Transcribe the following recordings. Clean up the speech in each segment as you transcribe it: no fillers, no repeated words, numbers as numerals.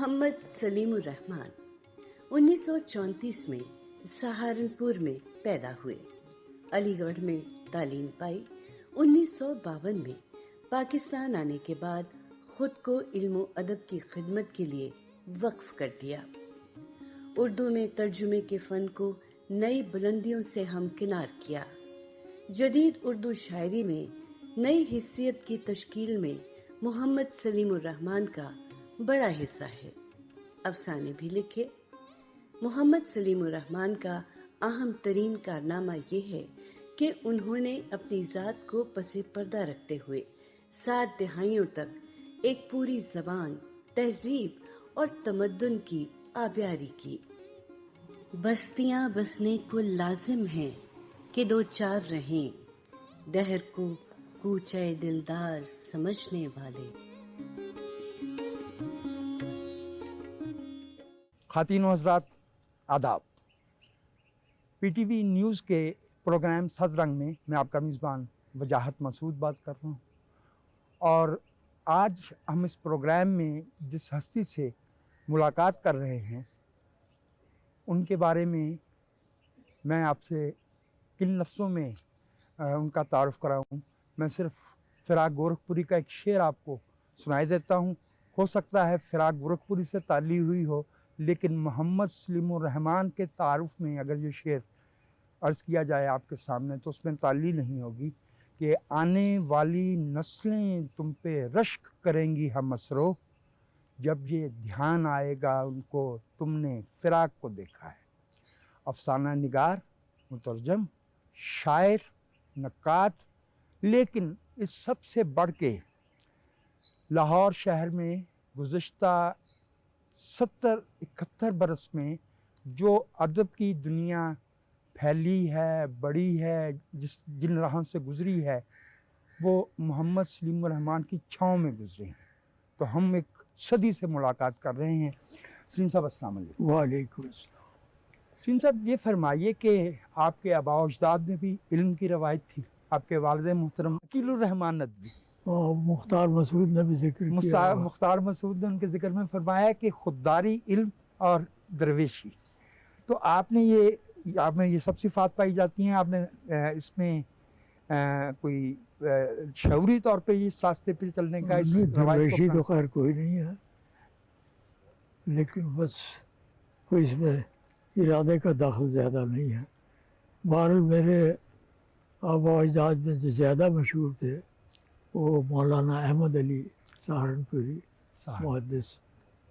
محمد سلیم الرحمان 1934 میں سہارنپور میں پیدا ہوئے. علی گڑھ میں تعلیم پائی. 1952 میں پاکستان آنے کے بعد خود کو علم و ادب کی خدمت کے لیے وقف کر دیا. اردو میں ترجمے کے فن کو نئی بلندیوں سے ہمکنار کیا. جدید اردو شاعری میں نئی حیثیت کی تشکیل میں محمد سلیم الرحمان کا بڑا حصہ ہے. افسانے بھی لکھے. محمد سلیم الرحمان کا اہم ترین کارنامہ یہ ہے کہ انہوں نے اپنی ذات کو پس پردہ رکھتے ہوئے 7 دہائیوں تک ایک پوری زبان، تہذیب اور تمدن کی آبیاری کی. بستیاں بسنے کو لازم ہیں کہ 2 4 رہیں، دہر کو کوچے دلدار سمجھنے والے. خواتین و حضرات، آداب. پی ٹی وی نیوز کے پروگرام صد رنگ میں آپ کا میزبان وجاہت مسعود بات کر رہا ہوں. اور آج ہم اس پروگرام میں جس ہستی سے ملاقات کر رہے ہیں ان کے بارے میں آپ سے کن لفظوں میں ان کا تعارف کراؤں. میں صرف فراق گورکھپوری کا ایک شعر آپ کو سنائی دیتا ہوں. ہو سکتا ہے فراق گورکھپوری سے تعلق ہوئی ہو، لیکن محمد سلیم الرحمان کے تعارف میں اگر یہ شعر عرض کیا جائے آپ کے سامنے تو اس میں تعلق نہیں ہوگی کہ آنے والی نسلیں تم پہ رشک کریں گی ہم اسرو، جب یہ دھیان آئے گا ان کو تم نے فراق کو دیکھا ہے. افسانہ نگار، مترجم، شاعر، نقاد، لیکن اس سب سے بڑھ کے لاہور شہر میں گزشتہ 70-71 برس میں جو ادب کی دنیا پھیلی ہے، بڑی ہے، جن راہوں سے گزری ہے، وہ محمد سلیم الرحمان کی چھاؤں میں گزری ہیں. تو ہم ایک صدی سے ملاقات کر رہے ہیں. سلیم صاحب السلام علیکم. وعلیکم السلام. سلیم صاحب یہ فرمائیے کہ آپ کے آباء و اجداد میں بھی علم کی روایت تھی. آپ کے والد محترم عقیل الرحمان ندوی، مختار مسعود نے بھی ذکر کیا. مختار مسعود نے ان کے ذکر میں فرمایا کہ خودداری، علم اور درویشی. تو آپ میں یہ سب صفات پائی جاتی ہیں. آپ نے اس میں کوئی شعوری طور پہ اس راستے پہ چلنے کا اس درویشی تو خیر کوئی نہیں ہے، لیکن بس کوئی اس میں ارادے کا دخل زیادہ نہیں ہے. بہرحال میرے آباء و اجداد میں جو زیادہ مشہور تھے وہ مولانا احمد علی سہارنپوری محدث،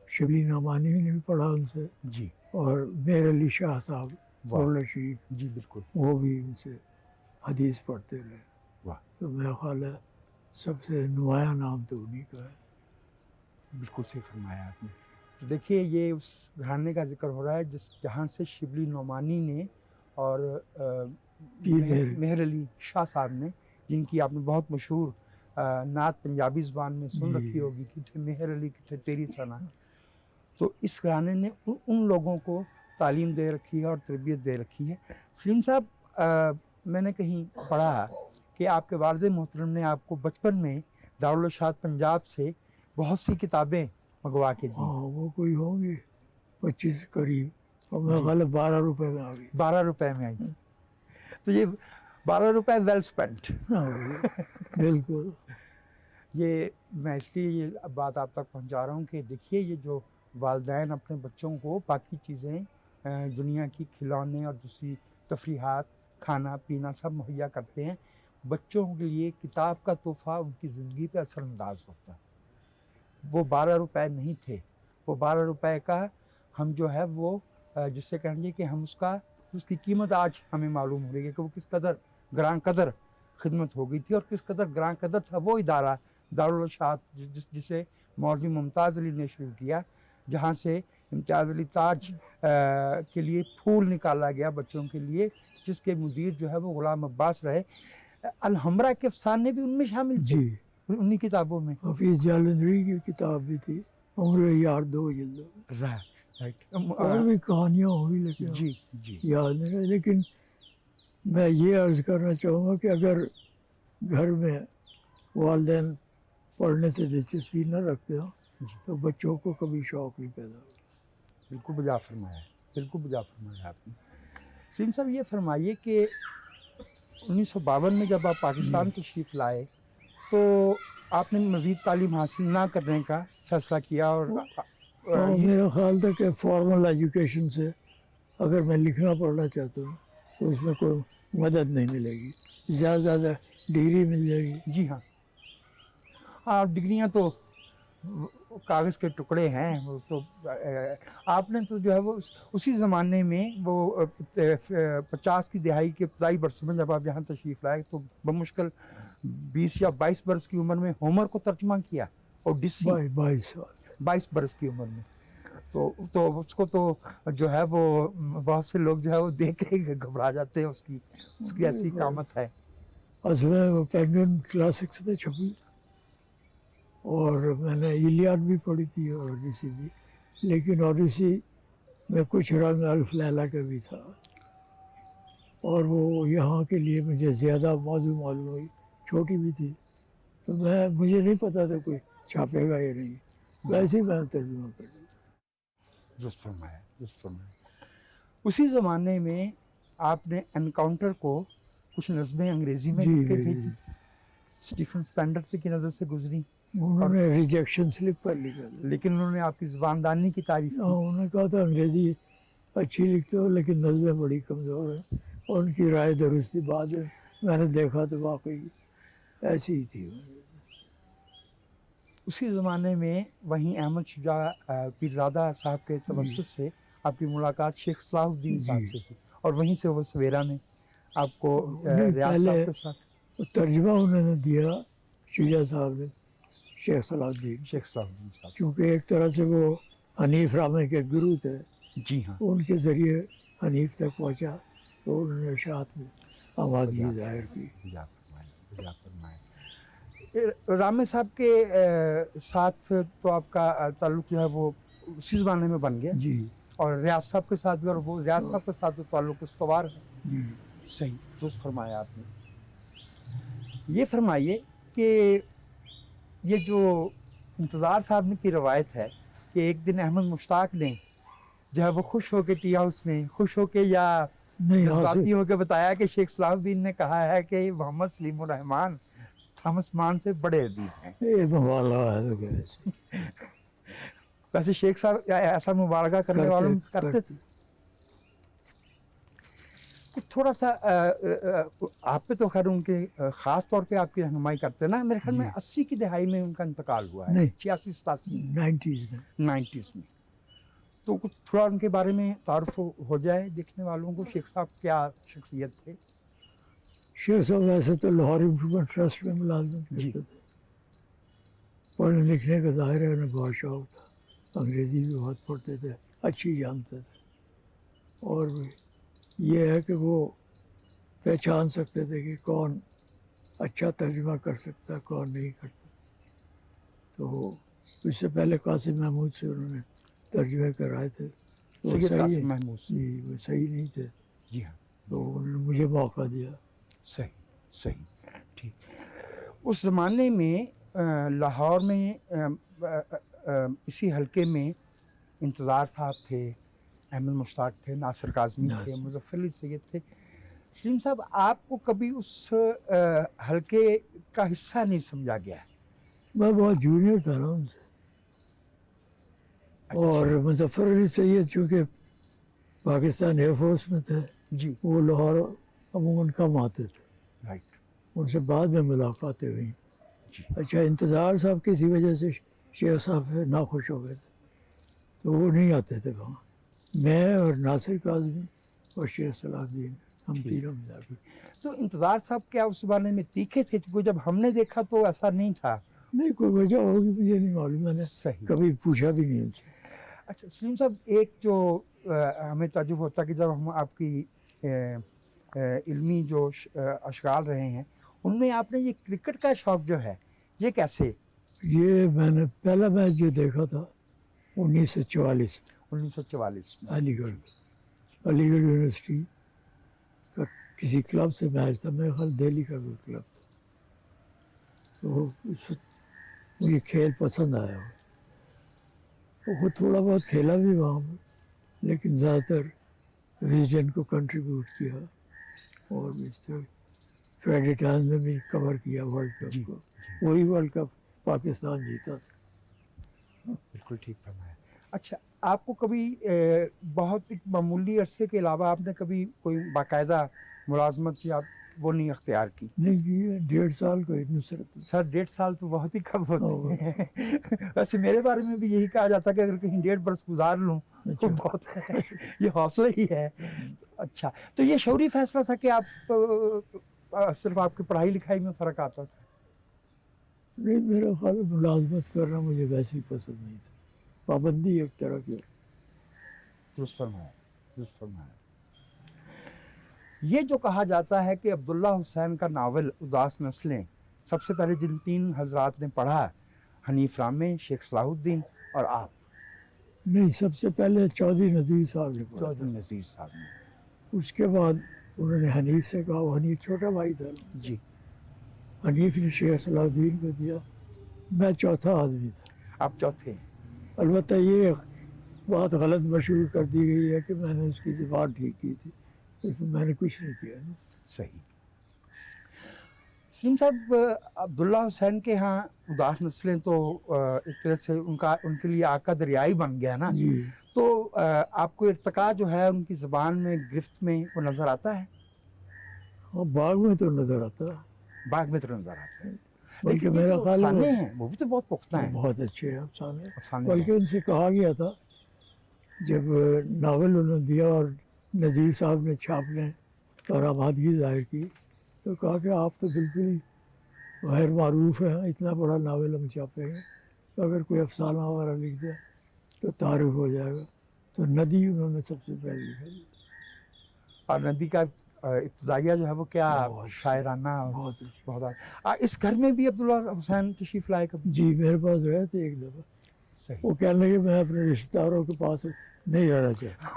شبلی نعمانی نے بھی پڑھا ان سے، جی، اور میر علی شاہ صاحب بولہ شریف، جی بالکل، وہ بھی ان سے حدیث پڑھتے رہے. واہ، تو میرا خیال ہے سب سے نمایاں نام تو انہی کا ہے. بالکل صحیح فرمایا آپ نے. تو دیکھیے یہ اس گھرانے کا ذکر ہو رہا ہے جہاں سے شبلی نعمانی نے اور مہر علی شاہ صاحب نے، جن کی آپ نے بہت مشہور نعت پنجابی زبان میں سن رکھی ہوگی کہ مہر علی کی تیری ثنا، تو اس گھرانے نے ان لوگوں کو تعلیم دے رکھی ہے اور تربیت دے رکھی ہے. سلیم صاحب، میں نے کہیں پڑھا کہ آپ کے والد محترم نے آپ کو بچپن میں دارالارشاد پنجاب سے بہت سی کتابیں منگوا کے دی. وہ کوئی ہوں گی 25 قریب، اور میں غالب 12 روپے میں آ گئی. 12 روپے میں آئی. تو یہ 12 روپے ویل اسپینٹ. بالکل. یہ میں اس لیے یہ بات آپ تک پہنچا رہا ہوں کہ دیکھیے یہ جو والدین اپنے بچوں کو باقی چیزیں، دنیا کی کھلونے اور دوسری تفریحات، کھانا پینا سب مہیا کرتے ہیں، بچوں کے لیے کتاب کا تحفہ ان کی زندگی پہ اثر انداز ہوتا ہے. وہ 12 روپے نہیں تھے. وہ 12 روپے کا ہم جو ہے وہ جس سے کہیں گے کہ ہم اس کی قیمت آج ہمیں معلوم ہو رہی ہے کہ وہ کس قدر گراں قدر خدمت ہو گئی تھی، اور کس قدر گراں قدر تھا وہ ادارہ دارالارشاد جسے مولوی ممتاز علی نے شروع کیا، جہاں سے امتیاز علی تاج کے لیے پھول نکالا گیا بچوں کے لیے، جس کے مدیر جو ہے وہ غلام عباس رہے. الحمرا کے افسانے بھی ان میں شامل تھے، جی، انہی کتابوں میں. حفیظ جالندھری کی کتاب بھی تھی، عمر یار 2 جلدوں. اور بھی کہانیاں ہوئی لیکن جی جی یاد نہیں رہے. لیکن میں یہ عرض کرنا چاہوں گا کہ اگر گھر میں والدین پڑھنے سے دلچسپی نہ رکھتے ہوں تو بچوں کو کبھی شوق نہیں پیدا ہوا. بالکل بجا فرمایا ہے، بالکل بجا فرمایا آپ نے. سلیم صاحب یہ فرمائیے کہ 1952 میں جب آپ پاکستان تشریف لائے تو آپ نے مزید تعلیم حاصل نہ کرنے کا فیصلہ کیا اور اور میرا خیال تھا کہ فارمل ایجوکیشن سے اگر میں لکھنا پڑھنا چاہتا ہوں تو اس میں کوئی مدد نہیں ملے گی. زیادہ سے زیادہ ڈگری مل جائے گی. جی ہاں، ہاں ڈگریاں تو کاغذ کے ٹکڑے ہیں. وہ تو آپ نے تو جو ہے وہ اسی زمانے میں وہ 50 کی دہائی کے ابتدائی برسوں میں جب آپ یہاں تشریف لائے تو بمشکل 20 یا 22 برس کی عمر میں ہومر کو ترجمہ کیا اور ڈسی 22 برس کی عمر میں. تو اس کو تو جو ہے وہ بہت سے لوگ جو ہے وہ دیکھ کے گھبرا جاتے ہیں. اس کی ایسی قامت ہے. اصل میں وہ پینگوئن کلاسکس میں چھپی اور میں نے ایلیاد بھی پڑھی تھی اور اودیسی بھی. لیکن اودیسی میں کچھ رنگ الف لیلا کا بھی تھا اور وہ یہاں کے لیے مجھے زیادہ موضوع معلوم ہوئی. چھوٹی بھی تھی تو مجھے نہیں پتا تھا کوئی چھاپے گا یا نہیں. ویسے ہی میں ترجمہ کر دیا. درست فرمایا، درست فرمایا. اسی زمانے میں آپ نے انکاؤنٹر کو کچھ نظمیں انگریزی میں لکھ کے بھیجی. اسٹیفن اسپینڈر کی نظر سے گزری. انہوں نے ریجیکشن سلپ پر لکھا تھا. لیکن انہوں نے آپ کی زباندانی کی تعریف کی. انہوں نے کہا تھا انگریزی اچھی لکھتے ہو لیکن نظمیں بڑی کمزور ہیں. اور ان کی رائے درست تھی. بعد میں نے دیکھا تو واقعی ایسی ہی تھی. اسی زمانے میں وہیں احمد شجاع پیرزادہ صاحب کے توسط سے آپ کی ملاقات شیخ صلاح الدین صاحب سے تھی اور وہیں سے وہ سویرا میں آپ کو ریاض صاحب کے ساتھ ترجمہ انہوں نے دیا. شجاع صاحب نے شیخ صلاح الدین صاحب چونکہ ایک طرح سے وہ حنیف رامے کے گرو تھے. جی ہاں، ان کے ذریعے حنیف تک پہنچا تو انہوں نے اشاعت میں آبادی ظاہر کی. رامے صاحب کے ساتھ تو آپ کا تعلق جو ہے وہ اسی زمانے میں بن گیا. جی. اور ریاض صاحب کے ساتھ بھی. اور وہ ریاض صاحب کے ساتھ تو تعلق استوار ہے. جی صحیح درست فرمایا آپ نے. یہ فرمائیے کہ یہ جو انتظار صاحب نے کی روایت ہے کہ ایک دن احمد مشتاق نے جو ہے وہ خوش ہو کے ٹی ہاؤس میں خوش ہو کے یا جذباتی ہو کے بتایا کہ شیخ صلاح الدین نے کہا ہے کہ محمد سلیم الرحمن تھامس مان سے بڑے ادیب ہیں. ویسے شیخ صاحب ایسا مبالغہ کرنے والوں کرتے تھے. تھوڑا سا آپ پہ تو خیر ان کے خاص طور پہ آپ کی رہنمائی کرتے ہیں نا. میرے خیال میں 80 کی دہائی میں ان کا انتقال ہوا ہے. 86-87 90s میں. تو کچھ تھوڑا ان کے بارے میں تعارف ہو جائے دیکھنے والوں کو. شیخ صاحب کیا شخصیت تھے؟ شیخ صاحب ویسے تو لاہور امپرومنٹ ٹرسٹ میں ملازمت کرتے تھے. پڑھنے لکھنے کا ظاہر ہے انہیں بہت شوق تھا. انگریزی بھی بہت پڑھتے تھے، اچھی جانتے تھے. اور یہ ہے کہ وہ پہچان سکتے تھے کہ کون اچھا ترجمہ کر سکتا کون نہیں کرتا. تو اس سے پہلے قاسم محمود سے انہوں نے ترجمے کرائے تھے. سید قاسم محمود. جی وہ صحیح نہیں تھے. جی ہاں. تو انہوں نے مجھے موقع دیا. صحیح ٹھیک. اس زمانے میں لاہور میں اسی حلقے میں انتظار صاحب تھے، احمد مشتاق تھے، ناصر کاظمی تھے، مظفر علی سید تھے. سلیم صاحب آپ کو کبھی اس حلقے کا حصہ نہیں سمجھا گیا ہے؟ میں بہت جونیئر تھا نا ان سے. اور مظفر علی سید چونکہ پاکستان ایئر فورس میں تھے جی وہ لاہور عموماً کم آتے تھے. رائٹ. ان سے بعد میں ملاقاتیں ہوئیں. جی. اچھا انتظار صاحب کسی وجہ سے شیخ صاحب سے ناخوش ہو گئے تھے تو وہ نہیں آتے تھے وہاں. میں اور ناصر کاظمی اور شیخ صلاح الدین ہم تینوں ملا کے. تو انتظار صاحب کیا اس زمانے میں تیکھے تھے؟ جب ہم نے دیکھا تو ایسا نہیں تھا. نہیں کوئی وجہ ہوگی مجھے نہیں معلوم. میں نے کبھی پوچھا بھی نہیں ان سے. اچھا سلیم صاحب ایک جو ہمیں تعجب ہوتا ہے کہ جب ہم آپ کی علمی جو اشغال رہے ہیں ان میں آپ نے یہ کرکٹ کا شوق جو ہے یہ کیسے؟ یہ میں نے پہلا میچ جو دیکھا تھا 1944 میں علی گڑھ یونیورسٹی کا کسی کلب سے میچ تھا. میرے خیال دہلی کا کوئی کلب تھا. تو اس وقت مجھے کھیل پسند آیا. وہ خود تھوڑا بہت کھیلا بھی وہاں پر، لیکن زیادہ تر ویژن کو کنٹریبیوٹ کیا، اور بھی اس طرح فرائیڈے ٹائمز میں بھی کور کیا ورلڈ کپ کو. وہی ورلڈ کپ پاکستان جیتا تھا. بالکل ٹھیک فرمایا. اچھا، آپ کو کبھی بہت ایک معمولی عرصے کے علاوہ آپ نے کبھی کوئی باقاعدہ ملازمت یا وہ نہیں اختیار کی؟ نہیں کی ہے، 1.5 سال کا نصرت. سر 1.5 سال تو بہت ہی کم ہوتے ہیں. ویسے میرے بارے میں بھی یہی کہا جاتا ہے کہ اگر کہیں 1.5 برس گزار لوں تو بہت ہے. یہ حوصلہ ہی ہے. اچھا، تو یہ شعوری فیصلہ تھا کہ آپ صرف آپ کی پڑھائی لکھائی میں فرق آتا تھا؟ نہیں، میرا خیال ہے ملازمت کرنا مجھے ویسے ہی پسند نہیں تھا. پابندی ایک طرح کی. درست فرمایا، درست فرمایا. یہ جو کہا جاتا ہے کہ عبداللہ حسین کا ناول اداس نسلیں سب سے پہلے جن 3 حضرات نے پڑھا، حنیف رامے، شیخ صلاح الدین اور آپ. نہیں، سب سے پہلے چودھری نذیر صاحب نے پڑھا. چودھری نذیر صاحب نے. اس کے بعد انہوں نے حنیف سے کہا، وہ حنیف چھوٹا بھائی تھا. جی. حنیف نے شیخ صلاح الدین کو دیا. میں چوتھا آدمی تھا. آپ چوتھے. البتہ یہ بات غلط مشہور کر دی گئی ہے کہ میں نے اس کی زبان ٹھیک کی تھی، لیکن میں نے کچھ نہیں کیا. صحیح. سلیم صاحب، عبداللہ حسین کے ہاں اداس نسلیں تو ایک طرح سے ان کے لیے آقا دریائی بن گیا نا. جی. تو آپ کو ارتقاء جو ہے ان کی زبان میں، گرفت میں وہ نظر آتا ہے؟ ہاں، باغ میں تو نظر آتا ہے. باغ میں تو نظر آتا ہے. بلکہ میرا خیال افسانے ہیں وہ بھی تو بہت پختہ ہیں. بہت اچھے ہیں افسانے. افسانے بلکہ ان سے کہا گیا تھا جب ناول انہوں نے دیا اور نذیر صاحب نے چھاپنے پر آمادگی ظاہر کی، تو کہا کہ آپ تو بالکل ہی غیر معروف ہیں، اتنا بڑا ناول ہم چھاپیں گے تو اگر کوئی افسانہ وغیرہ لکھ دے تو تعارف ہو جائے گا. تو ندی انہوں نے سب سے پہلے لکھا. اور ندی کا ابتدائیہ جو ہے وہ کیا شاعرانہ. بہت. اس گھر میں بھی عبداللہ حسین تشریف لائے کبھی؟ جی، میرے پاس رہے تھے ایک دفعہ. صحیح. وہ کہنے لگے میں اپنے رشتہ داروں کے پاس نہیں رہنا چاہتا.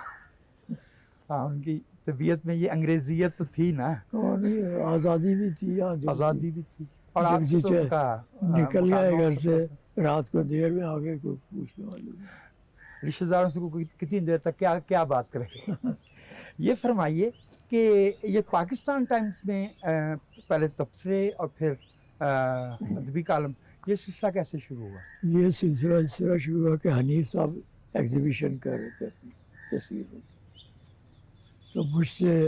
ہاں، ان کی طبیعت میں یہ انگریزیت تو تھی نا. اور نہیں، آزادی بھی تھی. آزادی بھی تھی. اور آپ جب سے تو ان کا نکل گئے گھر سے رات کو دیر میں آگے کوئی پوچھنے والے نہیں. رشتہ داروں سے کوئی کتنی دیر تک کیا بات کرے. یہ فرمائیے کہ یہ پاکستان ٹائمز میں پہلے تبصرے اور پھر ادبی کالم، یہ سلسلہ کیسے شروع ہوا؟ یہ سلسلہ اس طرح شروع ہوا کہ حنیف صاحب ایگزیبیشن کر رہے تھے اپنی تصویروں کی، تو مجھ سے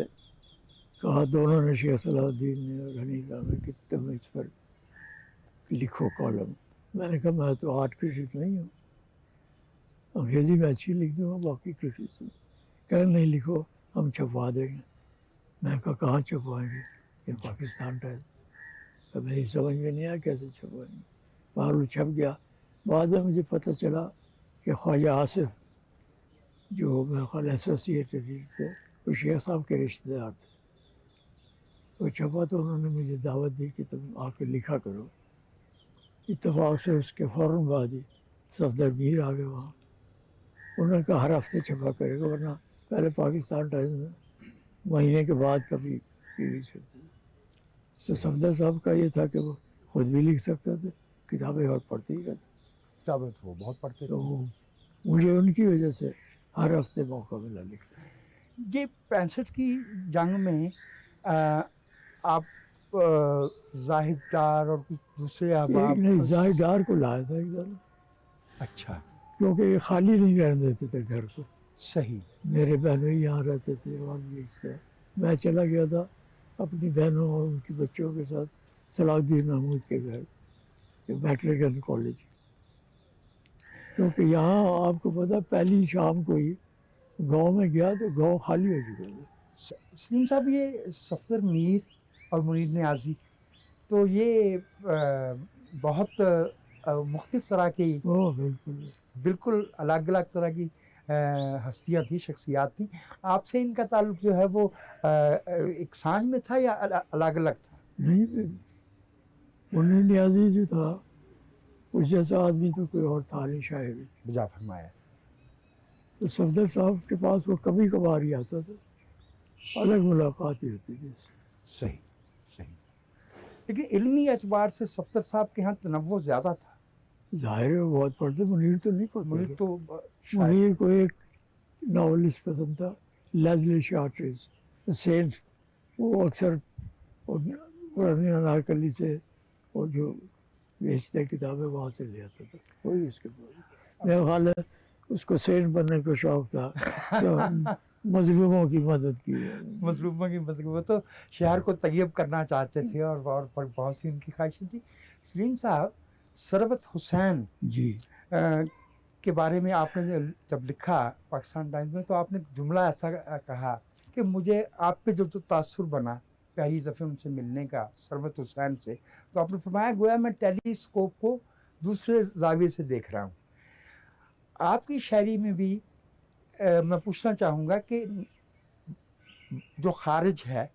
کہا دونوں نے، شیخ صلاح الدین نے اور حنیف صاحب نے، کہ تم اس پر لکھو کالم. میں نے کہا میں تو آرٹ کرٹک نہیں ہوں، انگریزی میں اچھی لکھ دوں گا، باقی کرٹکس میں. کہا نہیں، لکھو، ہم چھپوا دیں گے. میں نے کہا کہاں چھپوائیں گے؟ یہ پاکستان ٹائم. تو میری سمجھ میں نہیں آیا کیسے چھپوائیں گے. وہ چھپ گیا. بعد میں مجھے پتہ چلا کہ خواجہ آصف، جو میرا خیال ایسوسیٹ ایڈیٹر تھے، وہ شیخ صاحب کے رشتہ دار تھے. وہ چھپا تو انہوں نے مجھے دعوت دی کہ تم آ کے لکھا کرو. اتفاق سے اس کے فوراً بعد ہی صفدر میر آ گئے وہاں. انہوں نے کہا ہر ہفتے چھپا کرے گا، ورنہ پہلے پاکستان ٹائمز میں مہینے کے بعد کبھی ریلیز کرتے تھے. تو صفدر صاحب کا یہ تھا کہ وہ خود بھی لکھ سکتے تھے کتابیں اور پڑھتے ہی رہتے. کتابیں تو وہ بہت پڑھتے تھے. تو مجھے ان کی وجہ سے ہر ہفتے موقع ملا لکھنے. یہ 65 کی جنگ میں آپ زاہد ڈار اور کچھ دوسرے احباب؟ نہیں، زاہد ڈار کو لایا تھا ایک دن. اچھا. کیونکہ یہ خالی نہیں رہنے دیتے تھے گھر کو. صحیح. میرے بہنوں یہاں رہتے تھے اور بھی اس طرح. میں چلا گیا تھا اپنی بہنوں اور ان کے بچوں کے ساتھ صلاح الدین محمود کے گھر، میٹریگن کالج. کیونکہ یہاں آپ کو پتہ پہلی شام کو ہی گاؤں میں گیا تو گاؤں خالی ہو چکا تھا. سلیم صاحب، یہ صفدر میر اور منیر نیازی تو یہ بہت مختلف طرح کی، بالکل الگ الگ طرح کی ہستیاں تھیں، شخصیات تھیں. آپ سے ان کا تعلق جو ہے وہ ایک سانج میں تھا یا الگ الگ تھا؟ نہیں، منیر نیازی جو تھا اس جیسا آدمی تو کوئی اور تھا نہیں شاعر. بجا فرمایا. تو صفدر صاحب کے پاس وہ کبھی کبھار ہی آتا تھا، الگ ملاقات ہی ہوتی تھی. صحیح. لیکن علمی اعتبار سے صفدر صاحب کے ہاں تنوع زیادہ تھا. ظاہر ہے وہ بہت پڑھتے، منیر تو نہیں پڑھتا منیر تھا۔ تو منیر کو ایک ناولسٹ پسند تھا، لیزلی شارٹریز سینٹ، وہ اکثر پرانی انارکلی سے وہ جو بیچتے کتابیں وہاں سے لے آتا تھا، وہی اس کے بعد میرا خیال ہے اس کو سینٹ بننے کا شوق تھا، تو مظلوموں کی مدد کی۔ مظلوموں کی مدد، وہ تو شہر کو طیب کرنا چاہتے تھے اور بہت سی ان کی خواہشیں تھیں۔ سلیم صاحب، ثروت حسین جی کے بارے میں آپ نے جب لکھا پاکستان ٹائمز میں، تو آپ نے جملہ ایسا کہا کہ مجھے آپ پہ جو تاثر بنا پہلی دفعہ ان سے ملنے کا، ثروت حسین سے، تو آپ نے فرمایا گویا میں ٹیلی اسکوپ کو دوسرے زاویے سے دیکھ رہا ہوں۔ آپ کی شاعری میں بھی میں پوچھنا چاہوں گا کہ جو خارج ہے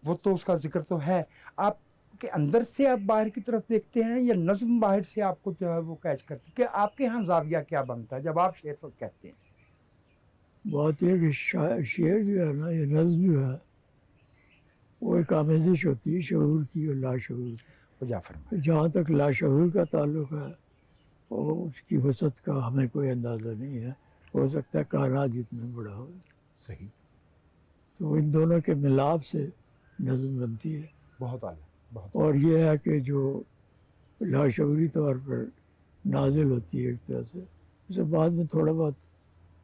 وہ تو اس کا ذکر تو ہے، آپ کے اندر سے آپ باہر کی طرف دیکھتے ہیں یا نظم باہر سے آپ کو جو ہے وہ کیچ کرتی ہے؟ کہ آپ کے ہاں زاویہ کیا بنتا ہے جب آپ شعر کو کہتے ہیں؟ بات یہ کہ شعر جو ہے نا، یہ نظم جو ہے وہ ایک آمیزش ہوتی ہے شعور کی اور لاشعور کی۔ وجہ فرمائیں۔ جہاں تک لاشعور کا تعلق ہے، اور اس کی وسعت کا ہمیں کوئی اندازہ نہیں ہے، ہو سکتا ہے کائنات جتنا بڑا ہو۔ صحیح، تو ان دونوں کے ملاپ سے نظم بنتی ہے، بہت اعلیٰ، بہت اور یہ ہے کہ جو لاشعوری طور پر نازل ہوتی ہے ایک طرح سے، اسے بعد میں تھوڑا بہت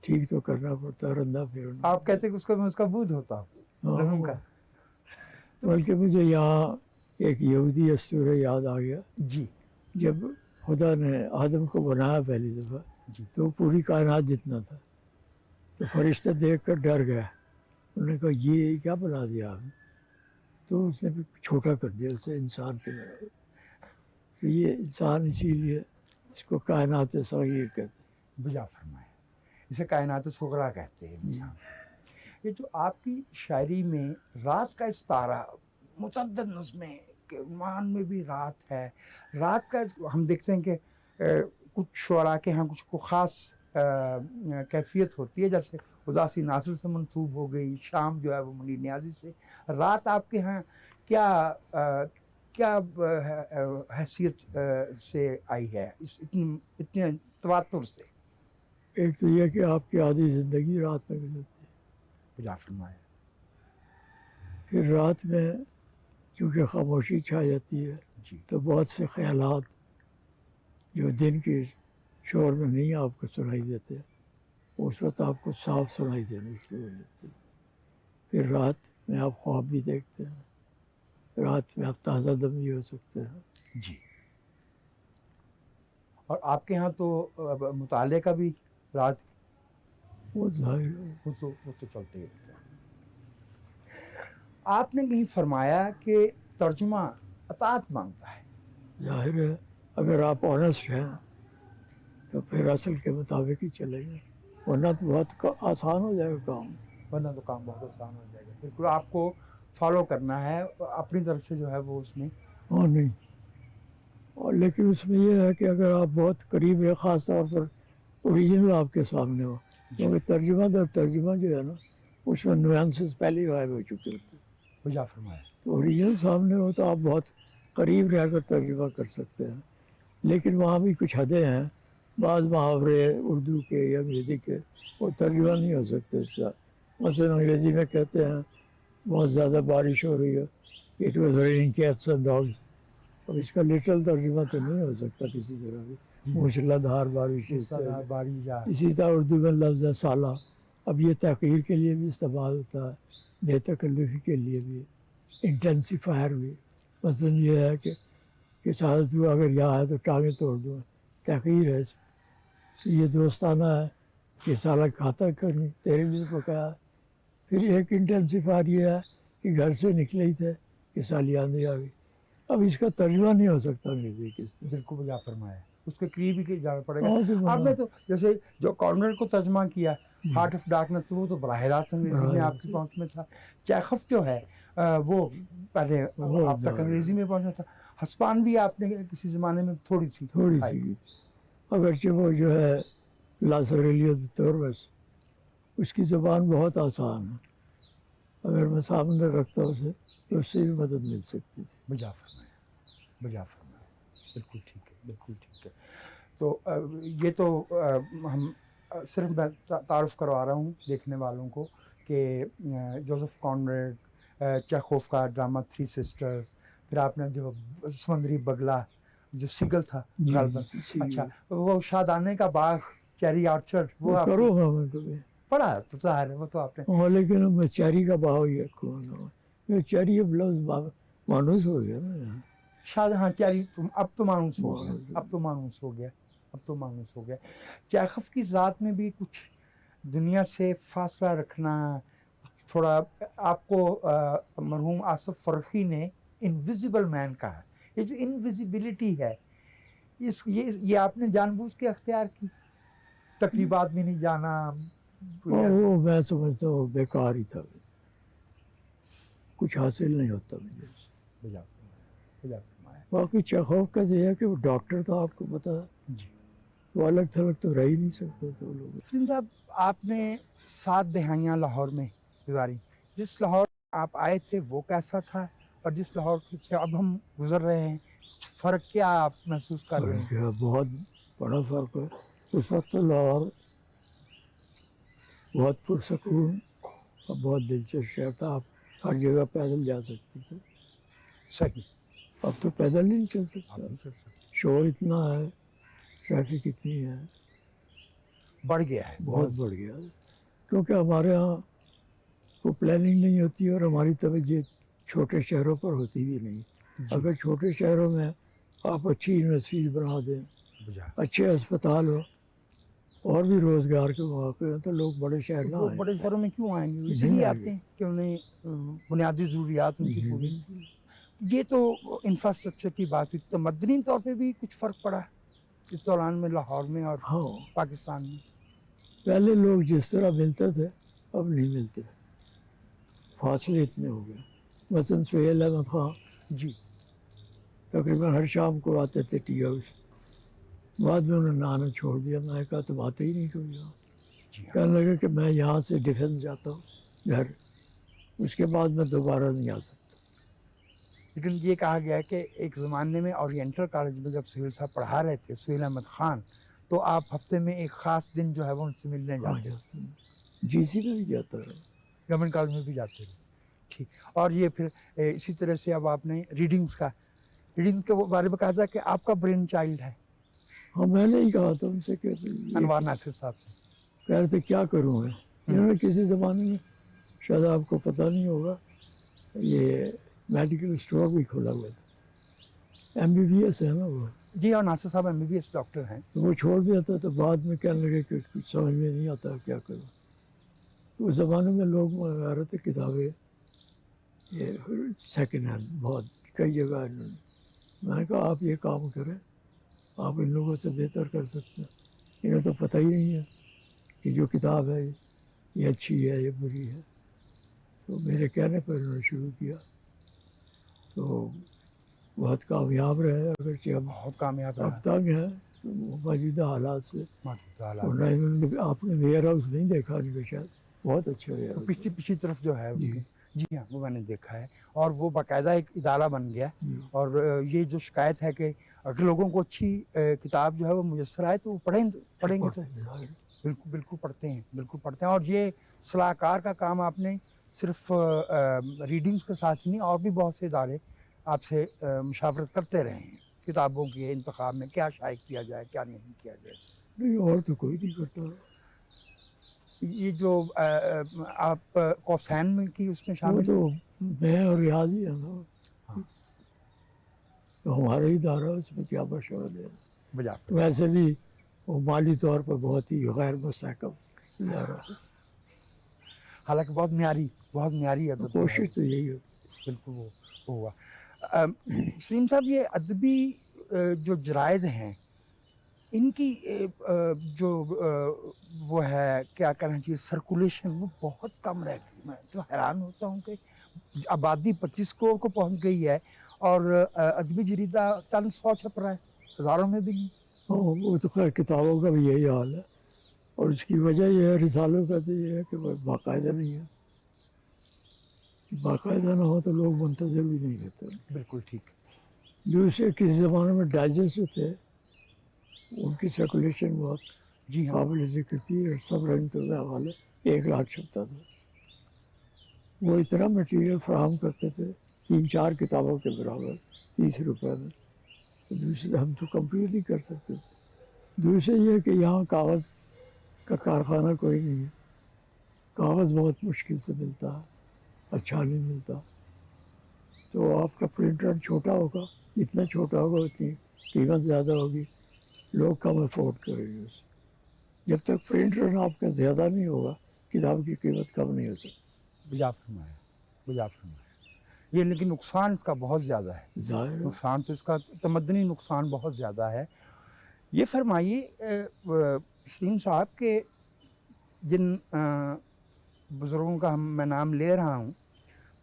ٹھیک تو کرنا پڑتا ہے، رندہ پھیرنا۔ آپ کہتے ہیں کہ اس کو میں اس کا بود ہوتا ہوں نظم کا۔ بلکہ مجھے یہاں ایک یہودی اسطورہ یاد آ گیا۔ جی جب خدا نے آدم کو بنایا پہلی دفعہ، جی، تو پوری کائنات جتنا تھا، تو فرشتہ دیکھ کر ڈر گیا، انہوں نے کہا یہ کیا بنا دیا آپ نے؟ تو اس نے بھی چھوٹا کر دیا اسے انسان کے برابر۔ تو یہ انسان اسی لیے اس کو کائنات صغیر کہتے ہیں۔ بجا فرمائے، اسے کائنات صغریٰ کہتے ہیں انسان۔ یہ جو آپ کی شاعری میں رات کا استعارہ، متعدد نظمیں کہ مان میں بھی رات ہے، رات کا ہم دیکھتے ہیں کہ کچھ شعراء کے ہاں کچھ کو خاص کیفیت ہوتی ہے، جیسے اداسی ناصر سے منسوب ہو گئی، شام جو ہے وہ منیر نیازی سے۔ رات آپ کے ہاں کیا حیثیت سے آئی ہے، اس اتنے تواتر سے؟ ایک تو یہ کہ آپ کی آدھی زندگی رات میں گزرتی ہے، بجا فرمایا۔ پھر رات میں چونکہ خاموشی چھا جاتی ہے، جی تو بہت سے خیالات جو دن کے شور میں نہیں آپ کو سنائی دیتے، اس وقت آپ کو صاف سنائی دینے شروع ہو جاتی ہے۔ پھر رات میں آپ خواب بھی دیکھتے ہیں، رات میں آپ تازہ دم بھی ہو سکتے ہیں۔ جی، اور آپ کے ہاں تو مطالعے کا بھی رات وہ ظاہر ہے، وہ تو چلتے ہی رہتا ہے۔ آپ نے کہیں فرمایا کہ ترجمہ اطاعت مانگتا ہے۔ ظاہر ہے اگر آپ آنیسٹ ہیں تو پھر اصل کے مطابق ہی چلیں گے، ورنہ تو بہت آسان ہو جائے گا کام۔ ورنہ تو کام بہت آسان ہو جائے گا، بالکل آپ کو فالو کرنا ہے اپنی طرف سے جو ہے وہ اس میں۔ ہاں نہیں، اور لیکن اس میں یہ ہے کہ اگر آپ بہت قریب ہے، خاص طور پر اوریجنل آپ کے سامنے ہو، کیونکہ ترجمہ در ترجمہ جو ہے نا، اس میں نوانسز پہلے ہی غائب ہو چکے ہوتے ہیں۔ بجا فرمایا۔ تو اوریجنل سامنے ہو تو آپ بہت قریب رہ کر ترجمہ کر سکتے ہیں، لیکن وہاں بھی کچھ حدیں ہیں۔ بعض محاورے اردو کے یا انگریزی کے وہ ترجمہ نہیں ہو سکتے۔ مثلاً انگریزی میں کہتے ہیں بہت زیادہ بارش ہو رہی ہے، it was raining cats and dogs, اب اس کا لٹرل ترجمہ تو نہیں ہو سکتا کسی طرح بھی، موسلا دھار بارش۔ اسی طرح اردو میں لفظ ہے سالہ، اب یہ تحقیر کے لیے بھی استعمال ہوتا ہے، بے تکلفی کے لیے بھی، انٹینسیفائر بھی۔ مثلاً یہ ہے کہ سعادت تو اگر یہاں ہے تو ٹانگیں توڑ دوں، تحقیر ہے اس میں۔ یہ دوستانہ ہے کہ سالہ کھاتا کریں تیرے لیے پکایا۔ پھر ایک انٹینسیفائر یہ ہے کہ گھر سے نکلے ہی تھے کہ سالی آندھی آ گئی۔ اب اس کا ترجمہ نہیں ہو سکتا انگریزی کے، بالکل بجا فرمایا، اس کے قریب ہی جانا پڑے گا۔ ہاں تو آپ نے تو جیسے جو کارنر کو ترجمہ کیا ہارٹ آف ڈارکنیس، وہ تو براہ راست انگریزی میں آپ کی پہنچ میں تھا۔ چیخف جو ہے وہ پہلے آپ تک انگریزی میں پہنچا تھا۔ ہسپان بھی آپ نے کسی زمانے میں تھوڑی سی، اگرچہ وہ جو ہے لاس اوریلیو توربس، اس کی زبان بہت آسان ہے، اگر میں سامنے رکھتا اسے تو اس سے بھی مدد مل سکتی تھی۔ بجا فرمایا، بجا فرمایا، بالکل ٹھیک ہے، بالکل ٹھیک ہے۔ تو یہ تو ہم صرف میں تعارف کروا رہا ہوں دیکھنے والوں کو کہ جوزف کانریڈ، چیخوف کا ڈرامہ تھری سسٹرز، پھر آپ نے جو سمندری بگلا جو سیگل تھا غالباً، اچھا وہ شادانے کا باغ، چیری آرچرڈ، وہ آپ کرو گا میں کبھی پڑھا ہے تو ظاہر ہے وہ تو آپ نے. ہاں، لیکن میں چیری کا باغ ہی رکھوں گا. یہ چیری اب لفظ مانوس ہو گیا نا. شاید ہاں چیری اب تو مانوس ہو گیا، اب تو مانوس ہو گیا، اب تو مانوس ہو گیا. چیخوف کی ذات میں بھی کچھ دنیا سے فاصلہ رکھنا تھوڑا. آپ کو مرحوم آصف فرخی نے انویزیبل مین کہا. یہ جو انویزیبلٹی ہے یہ آپ نے جان بوجھ کے اختیار کی؟ تقریبات میں نہیں جانا؟ وہ میں سمجھتا ہوں بیکار ہی تھا، کچھ حاصل نہیں ہوتا مجھے. باقی چیخوف کا یہ ہے کہ وہ ڈاکٹر تھا، آپ کو پتا ہے، جی وہ الگ تھلگ تو رہ ہی نہیں سکتے تھے وہ لوگ. سلیم صاحب، آپ نے 7 دہائیاں لاہور میں گزاری. جس لاہور آپ آئے تھے وہ کیسا تھا، اور جس لاہور سے اب ہم گزر رہے ہیں فرق کیا آپ محسوس کر رہے ہیں؟ بہت بڑا فرق ہے. اس وقت تو لاہور بہت پرسکون اور بہت دلچسپ شہر تھا. آپ ہر جگہ پیدل جا سکتے تھے. صحیح. اب تو پیدل نہیں چل سکتا، شور اتنا ہے، ٹریفک اتنی ہے، بڑھ گیا ہے، بہت بڑھ گیا ہے. کیونکہ ہمارے ہاں کوئی پلاننگ نہیں ہوتی اور ہماری توجہ چھوٹے شہروں پر ہوتی بھی نہیں. اگر چھوٹے شہروں میں آپ اچھی یونیورسٹیز بنا دیں، اچھے اسپتال ہو اور بھی روزگار کے مواقع ہیں، تو لوگ بڑے شہر نہ آئیں. بڑے شہروں میں کیوں آئیں گے؟ اسی لیے آتے ہیں کہ انہیں بنیادی ضروریات ان کی پوری. یہ تو انفراسٹرکچر کی بات ہوئی. تو مدنی طور پہ بھی کچھ فرق پڑا اس دوران میں لاہور میں اور پاکستان میں؟ پہلے لوگ جس طرح ملتے تھے اب نہیں ملتے، فاصلے اتنے ہو گئے. مثلاً سہیل احمد خان جی تقریباً ہر شام کو آتے تھے ٹی ہاؤس. بعد میں انہوں نے آنا چھوڑ دیا. میں نے کہا تم آتے ہی نہیں کوئی یہاں. کہنے لگے کہ میں یہاں سے ڈیفینس جاتا ہوں گھر، اس کے بعد میں دوبارہ نہیں آ سکتا. لیکن یہ کہا گیا ہے کہ ایک زمانے میں اورینٹل کالج میں جب سہیل صاحب پڑھا رہے تھے، سہیل احمد خان، تو آپ ہفتے میں ایک خاص دن جو ہے وہ ان سے ملنے جاتے تھے. جی سی میں بھی جاتا رہا، گورنمنٹ کالج میں بھی جاتے تھے. ٹھیک. اور یہ پھر اسی طرح سے اب آپ نے ریڈنگ کے بارے میں کہا جائے کہ آپ کا برین چائلڈ ہے. ہاں میں نے ہی کہا تھا ان سے کہ انوار ناصر صاحب سے کہہ رہے تھے کیا کروں میں. انہوں نے کسی زمانے میں، شاید آپ کو پتہ نہیں ہوگا، یہ میڈیکل اسٹور بھی کھولا ہوا تھا. ایم بی بی ایس ہے نا وہ. جی ہاں، ناصر صاحب M B B S doctor ہیں. تو وہ چھوڑ دیا تھا، تو بعد میں کہنے لگے کہ کچھ سمجھ میں نہیں آتا کیا کروں. تو اس زمانے میں لوگ منگا رہے تھے کتابیں یہ سیکنڈ ہینڈ، بہت کئی جگہ. میں نے کہا آپ یہ کام کریں، آپ ان لوگوں سے بہتر کر سکتے ہیں. انہیں تو پتہ ہی نہیں ہے کہ جو کتاب ہے یہ اچھی ہے یہ بری ہے. تو میرے کہنے پر انہوں نے شروع کیا، تو بہت کامیاب رہے. اگرچہ بہت کامیاب اب تنگ ہے موجودہ حالات سے. آپ نے ویئر ہاؤس نہیں دیکھا ان کا، شاید بہت اچھا ویئر ہاؤس. پچھلی طرف جو ہے اس کے، جی ہاں وہ میں نے دیکھا ہے. اور وہ باقاعدہ ایک ادارہ بن گیا. اور یہ جو شکایت ہے کہ اگر لوگوں کو اچھی کتاب جو ہے وہ میسر آئے تو وہ پڑھیں گے تو بالکل پڑھتے ہیں. اور یہ صلاح کار کا کام آپ نے صرف ریڈنگز کے ساتھ ہی نہیں، اور بھی بہت سے ادارے آپ سے مشاورت کرتے رہے ہیں کتابوں کے انتخاب میں، کیا شائع کیا جائے کیا نہیں کیا جائے. نہیں اور تو کوئی نہیں کرتا. یہ جو آپ کوفسین میں کی اس میں شامل، وہ تو میں اور ریاض ہی ہے نا، تو ہمارا ہی ادارہ، اس میں کیا مشورہ دینا. ویسے بھی وہ مالی طور پر بہت ہی غیر مستحکم ادارہ ہے. حالانکہ بہت معیاری ہے. کوشش تو یہی ہوتی. بالکل وہ ہوا. سلیم صاحب، یہ ادبی جو جرائد ہیں ان کی جو وہ ہے کیا کہنا چاہیے سرکولیشن، وہ بہت کم رہ گئی. میں تو حیران ہوتا ہوں کہ آبادی 25 کروڑ کو پہنچ گئی ہے اور ادبی جریدہ چند 100 چھپ رہا ہے، ہزاروں میں بھی نہیں. وہ تو خیر کتابوں کا بھی یہی حال ہے، اور اس کی وجہ یہ ہے رسالوں کا تو یہ ہے کہ وہ باقاعدہ نہیں ہے. باقاعدہ نہ ہو تو لوگ منتظر بھی نہیں رہتے. بالکل ٹھیک. دوسرے کسی زمانے میں ڈائجسٹ تھے، ان کی سرکولیشن بہت جی ہاں قابل ذکر تھی، اور سب رنگ تو میرے خیال ہے 1 لاکھ چھپتا تھا. وہ اتنا مٹیریل فراہم کرتے تھے 3-4 کتابوں کے برابر 30 روپے میں. دوسرے ہم تو کمپیوٹر نہیں کر سکتے. دوسرے یہ کہ یہاں کاغذ کا کارخانہ کوئی نہیں ہے، کاغذ بہت مشکل سے ملتا ہے، اچھا نہیں ملتا. تو آپ کا پرنٹر چھوٹا ہوگا، جتنا چھوٹا ہوگا اتنی قیمت زیادہ ہوگی، لوگ کم افورڈ کریں گے اسے. جب تک پرنٹر آپ کا زیادہ نہیں ہوگا کتاب کی قیمت کم نہیں ہو سکتی. بجا فرمایا. یہ لیکن نقصان اس کا بہت زیادہ ہے. ظاہر ہے. نقصان تو اس کا تمدنی نقصان بہت زیادہ ہے. یہ فرمائیے سلیم صاحب کہ جن بزرگوں کا میں نام لے رہا ہوں،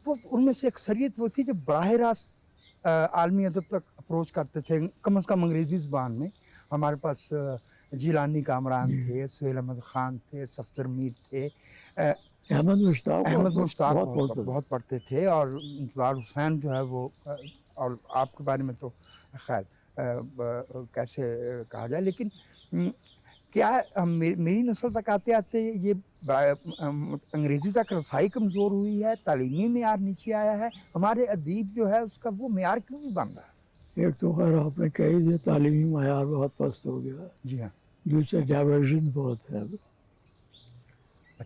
وہ ان میں سے اکثریت وہ تھی جو براہ راست عالمی ادب تک اپروچ کرتے تھے، کم از کم انگریزی زبان میں. ہمارے پاس جیلانی کامران تھے، سہیل احمد خان تھے، صفدر میر تھے، احمد مشتاق بہت بہت پڑھتے تھے، اور انتظار حسین جو ہے وہ، اور آپ کے بارے میں تو خیر کیسے کہا جائے. لیکن کیا میری نسل تک آتے آتے یہ انگریزی تک رسائی کمزور ہوئی ہے، تعلیمی معیار نیچے آیا ہے، ہمارے ادیب جو ہے اس کا وہ معیار کیوں نہیں بن رہا؟ ایک تو خیر آپ نے کہہ دیا تعلیمی معیار بہت پست ہو گیا. جی ہاں. دوسرے ڈائیورژن بہت ہے.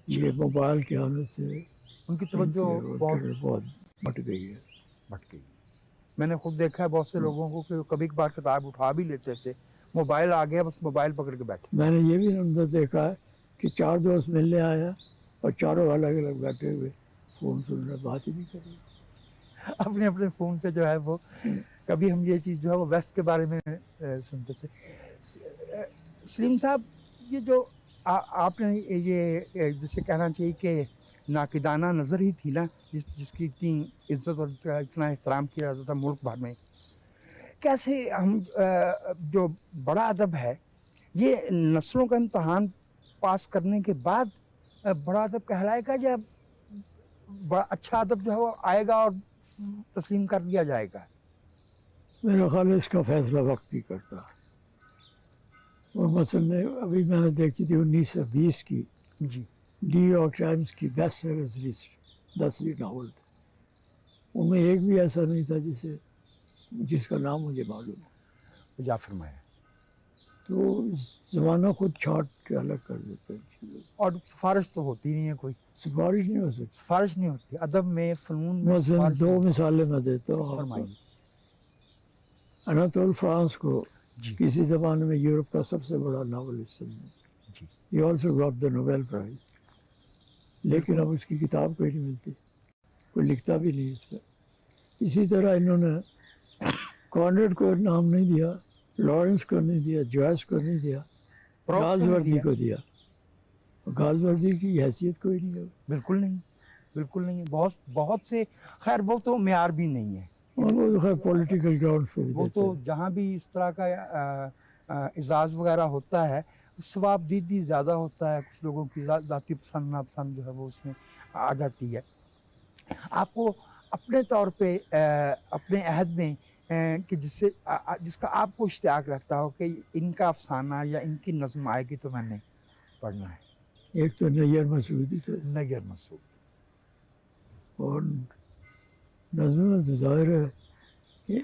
یہ موبائل کے آنے سے ان کی توجہ بہت بٹ گئی ہے. میں نے خود دیکھا ہے بہت سے لوگوں کو کہ کبھی کبھار کتاب اٹھا بھی لیتے تھے، موبائل آ گیا بس موبائل پکڑ کے بیٹھے. میں نے یہ بھی اندر دیکھا ہے کہ 4 دوست ملنے آیا اور چاروں الگ الگ بیٹھے ہوئے فون سن رہے، بات ہی نہیں کر رہے. اپنے اپنے فون پہ جو ہے وہ، کبھی ہم یہ چیز جو ہے وہ ویسٹ کے بارے میں سنتے تھے. سلیم صاحب، یہ جو آپ نے یہ جسے کہنا چاہیے کہ ناقدانہ نظر ہی تھی نا، جس کی اتنی عزت اور اتنا احترام کیا جاتا تھا ملک بھر میں، کیسے ہم جو بڑا ادب ہے یہ نسلوں کا امتحان پاس کرنے کے بعد بڑا ادب کہلائے گا، یا بڑا اچھا ادب جو ہے وہ آئے گا اور تسلیم کر دیا جائے گا؟ میرا خیال ہے اس کا فیصلہ وقت ہی کرتا ہے. وہ مثلا ابھی میں نے دیکھی تھی 1920 کی جی نیو یارک ٹائمز کی بیسٹ سیلرز لسٹ 10 ناول تھے. ان میں ایک بھی ایسا نہیں تھا جس کا نام مجھے معلوم ہو. جا فرمایا. تو زمانہ خود چھانٹ کے الگ کر دیتا ہے. اور سفارش تو ہوتی نہیں ہے، کوئی سفارش نہیں ہو سکتی. سفارش نہیں ہوتی ادب میں، فنون میں. مثلا 2 مثالیں میں دیتا ہوں آپ کو. فرمائیے. اناتول فرانس کو جی کسی زمانے میں یورپ کا سب سے بڑا ناولسٹ سمجھا. جی. He also got the Nobel prize. لیکن اب اس کی کتاب کوئی نہیں ملتی، کوئی لکھتا بھی نہیں اس پہ. اسی طرح انہوں نے کانریڈ کو نام نہیں دیا، لارنس کو نہیں دیا، جوائس کو نہیں دیا، گالزوردی کو دیا. گالزوردی کی حیثیت کوئی نہیں ہے. بالکل نہیں، بالکل نہیں. بہت سے، خیر وہ تو معیار بھی نہیں ہے، اور وہ خیر پولیٹیکل گراؤنڈ پہ وہ تو جہاں بھی اس طرح کا اعزاز وغیرہ ہوتا ہے ثواب دیدی زیادہ ہوتا ہے. کچھ لوگوں کی ذاتی پسند ناپسند جو ہے وہ اس میں آ جاتی ہے. آپ کو اپنے طور پہ اپنے عہد میں کہ جس کا آپ کو اشتیاق رہتا ہو کہ ان کا افسانہ یا ان کی نظم آئے گی تو میں نے پڑھنا ہے؟ ایک تو نیر مسعودی تھے. نیر مسعود. اور نظم میں تو ظاہر ہے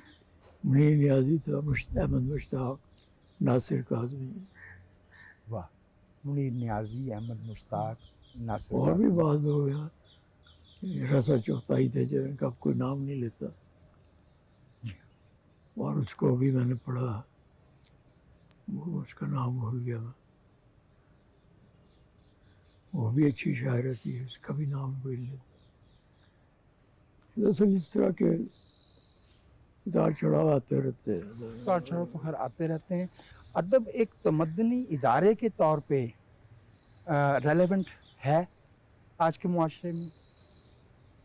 منیر نیازی تھا، احمد مشتاق، ناصر کاظمی. واہ. منیر نیازی، احمد مشتاق، ناصر اور کاظمی. بھی بعض لوگ ہیں، رضا چغتائی تھے جن کا کوئی نام نہیں لیتا. اور اس کو بھی میں نے پڑھا، وہ اس کا نام بھول گیا میں. وہ بھی اچھی شاعر تھی، اس کا بھی نام بھول لیتا. دراصل اس طرح کے اتار چڑھاؤ آتے رہتے ہیں. اتار چڑھاؤ تو خیر آتے رہتے ہیں. ادب ایک تمدنی ادارے کے طور پہ ریلیونٹ ہے آج کے معاشرے میں؟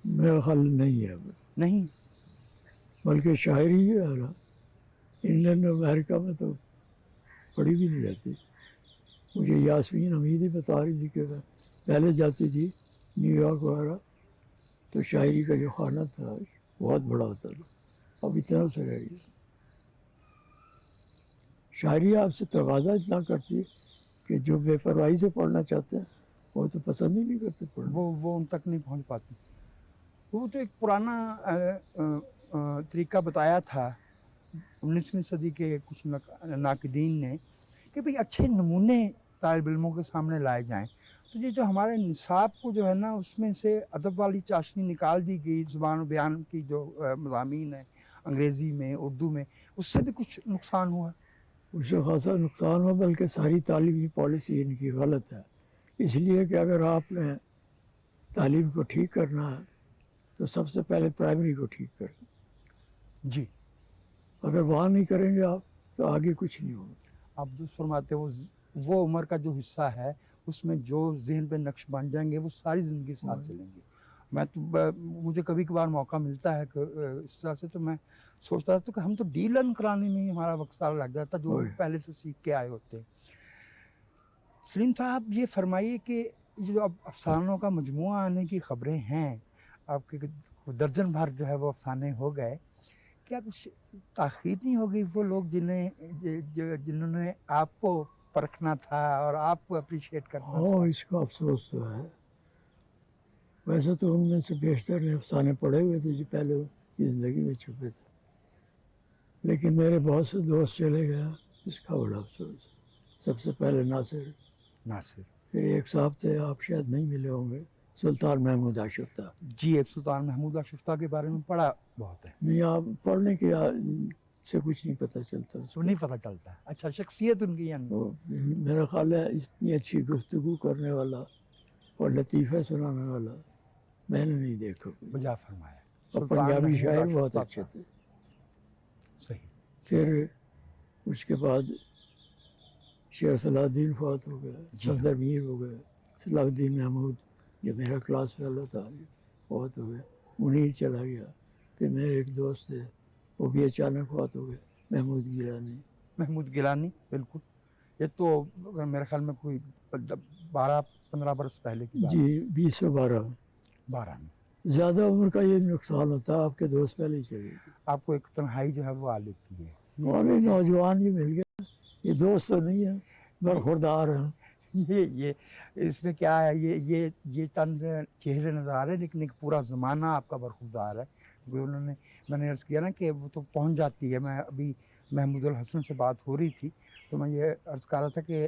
میرا خیال نہیں ہے. نہیں. بلکہ شاعری جو ہے نا انگلینڈ اور امریکہ میں تو پڑھی بھی نہیں جاتی. مجھے یاسمین حمیدی بتا رہی تھی کہ پہلے جاتی تھی نیو یارک وغیرہ تو شاعری کا جو خانہ تھا بہت بڑا ہوتا تھا، اب اتنا سا رہ گیا. شاعری آپ سے تقاضا اتنا کرتی ہے کہ جو بے پرواہی سے پڑھنا چاہتے ہیں وہ تو پسند ہی نہیں کرتے پڑھنا. وہ ان تک نہیں پہنچ پاتی. وہ تو ایک پرانا طریقہ بتایا تھا 19ویں صدی کے کچھ ناقدین نے کہ بھئی اچھے نمونے طالب علموں کے سامنے لائے جائیں. تو یہ جو ہمارے نصاب کو جو ہے نا اس میں سے ادب والی چاشنی نکال دی گئی، زبان و بیان کی جو مضامین ہیں انگریزی میں اردو میں، اس سے بھی کچھ نقصان ہوا. اس سے خاصا نقصان ہوا، بلکہ ساری تعلیمی پالیسی ان کی غلط ہے. اس لیے کہ اگر آپ نے تعلیم کو ٹھیک کرنا ہے تو سب سے پہلے پرائمری کو ٹھیک کریں. جی اگر وہاں نہیں کریں گے آپ تو آگے کچھ نہیں ہوگا. آپ درست فرماتے ہیں. وہ عمر کا جو حصہ ہے اس میں جو ذہن پہ نقش بن جائیں گے وہ ساری زندگی ساتھ چلیں گے. میں تو مجھے کبھی کبھار موقع ملتا ہے کہ اس طرح سے تو میں سوچتا تھا کہ ہم تو ڈی لرن کرانے میں ہی ہمارا وقت سارا لگ جاتا جو پہلے سے سیکھ کے آئے ہوتے. سلیم صاحب یہ فرمائیے کہ جو اب افسانوں کا مجموعہ آنے کی خبریں ہیں، آپ کے درجن بھر جو ہے وہ افسانے ہو گئے، کیا کچھ تاخیر نہیں ہو گئی؟ وہ لوگ جنہوں نے آپ کو پرکھنا تھا اور آپ کو اپریشیٹ کرنا تھا. اس کا افسوس تو ہے. ویسے تو ان میں سے بیشتر نے افسانے پڑھے ہوئے تھے جو پہلے کی زندگی میں چھپے تھے، لیکن میرے بہت سے دوست چلے گئے، اس کا بڑا افسوس. سب سے پہلے ناصر، پھر ایک صاحب تھے آپ شاید نہیں ملے ہوں گے، سلطان محمود آشفتہ. جی سلطان محمود آشفتہ کے بارے میں پڑھا بہت ہے. نہیں، آپ پڑھنے کے سے کچھ نہیں پتہ چلتا. تو نہیں پتہ چلتا. اچھا شخصیت ان کی یعنی میرا خیال ہے اتنی اچھی گفتگو کرنے والا اور لطیفہ سنانے والا میں نے نہیں دیکھا. بجا فرمایا. اور پنجابی شاعر بہت اچھے تھے. صحیح. پھر اس کے بعد شیخ صلاح الدین فوت ہو گئے، صفدر میر ہو گئے، صلاح الدین محمود جو میرا کلاس فیلو تھا فوت ہو گئے، منیر چلا گیا. پھر میرے ایک دوست تھے وہ بھی اچانک فوت ہو گئے، محمود گیلانی. بالکل. یہ تو میرے خیال میں کوئی 12-15 برس پہلے کی بات. جی 2012 میں. زیادہ عمر کا یہ نقصان ہوتا ہے، آپ کے دوست پہلے ہی چلے گئے. آپ کو ایک تنہائی جو ہے وہ آ لیتی ہے. اور نوجوان ہی مل گیا، یہ دوست تو نہیں ہے، برخوردار ہیں. یہ اس میں کیا ہے، یہ چند چہرے نظر آ رہے ہیں لیکن ایک پورا زمانہ آپ کا برخوردار ہے. میں نے عرض کیا نا کہ وہ تو پہنچ جاتی ہے. میں ابھی محمود الحسن سے بات ہو رہی تھی تو میں یہ عرض کر رہا تھا کہ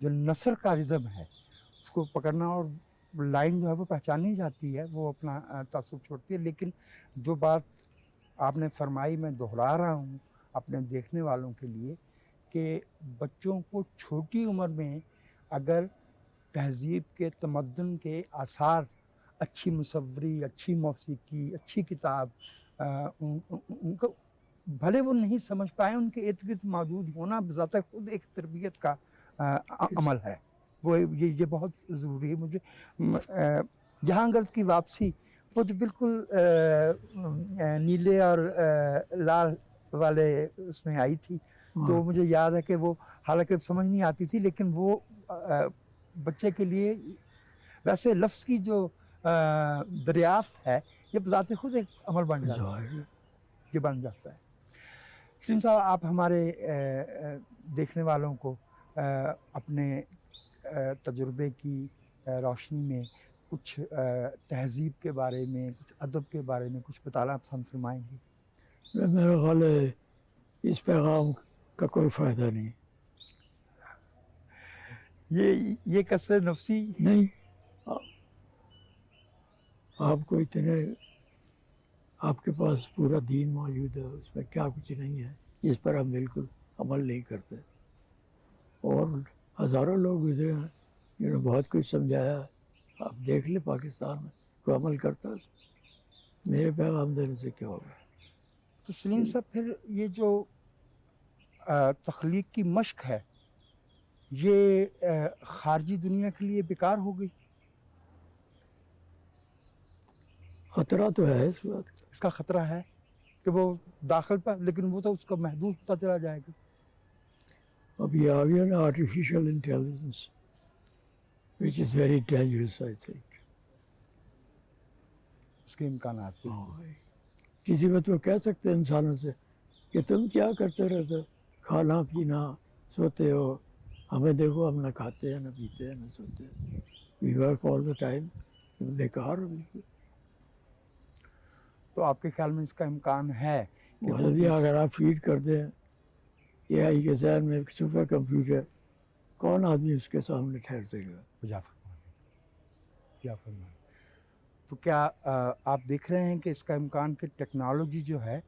جو نثر کا ردم ہے اس کو پکڑنا اور لائن جو ہے وہ پہچانی جاتی ہے، وہ اپنا تاثر چھوڑتی ہے. لیکن جو بات آپ نے فرمائی میں دہرا رہا ہوں اپنے دیکھنے والوں کے لیے کہ بچوں کو چھوٹی عمر میں اگر تہذیب کے تمدن کے آثار، اچھی مصوری، اچھی موسیقی، اچھی کتاب ان کو بھلے وہ نہیں سمجھ پائیں، ان کے ارد گرد موجود ہونا بذات خود ایک تربیت کا عمل ہے. وہ یہ بہت ضروری ہے. مجھے جہاں گرد کی واپسی وہ جو بالکل نیلے اور لال والے اس میں آئی تھی تو مجھے یاد ہے کہ وہ حالانکہ سمجھ نہیں آتی تھی لیکن وہ بچے کے لیے ویسے لفظ کی جو دریافت ہے یہ بذات خود ایک عمل بن جاتا ہے. یہ بن جاتا ہے. سلیم صاحب آپ ہمارے دیکھنے والوں کو اپنے تجربے کی روشنی میں کچھ تہذیب کے بارے میں، کچھ ادب کے بارے میں کچھ بتانا پسند فرمائیں گے؟ میرا خیال ہے اس پیغام کا کوئی فائدہ نہیں. یہ کثر نفسی نہیں. آپ کو اتنے، آپ کے پاس پورا دین موجود ہے، اس میں کیا کچھ نہیں ہے جس پر ہم بالکل عمل نہیں کرتے. اور ہزاروں لوگ گزرے ہیں جنہوں نے بہت کچھ سمجھایا ہے. آپ دیکھ لیں پاکستان میں کوئی عمل کرتا ہے، میرے پیغام دینے سے کیا ہوگا. تو سلیم صاحب پھر یہ جو تخلیق کی مشق ہے یہ خارجی دنیا کے لیے بیکار ہو گئی؟ خطرہ تو ہے اس بات کا. اس کا خطرہ ہے کہ وہ داخل پر، لیکن وہ تو اس کا محدود ہوتا چلا جائے گا. اب یہ آ گیا نا artificial intelligence which is very dangerous I think. اس کے امکانات کسی وقت وہ کہہ سکتے ہیں انسانوں سے کہ تم کیا کرتے رہتے، کھانا پینا سوتے ہو, ہمیں دیکھو ہم نہ کھاتے ہیں نہ پیتے ہیں نہ سوتے ہیں, we work all the time, بیکار ہو بالکل. تو آپ کے خیال میں اس کا امکان ہے کہ مطلب یہ اگر آپ فیڈ کر دیں اے آئی کے ذہن میں ایک سپر کمپیوٹر, کون آدمی اس کے سامنے ٹھہر سکے گا؟ کیا فرمائیں. تو کیا آپ دیکھ رہے ہیں کہ اس کا امکان کہ ٹیکنالوجی جو ہے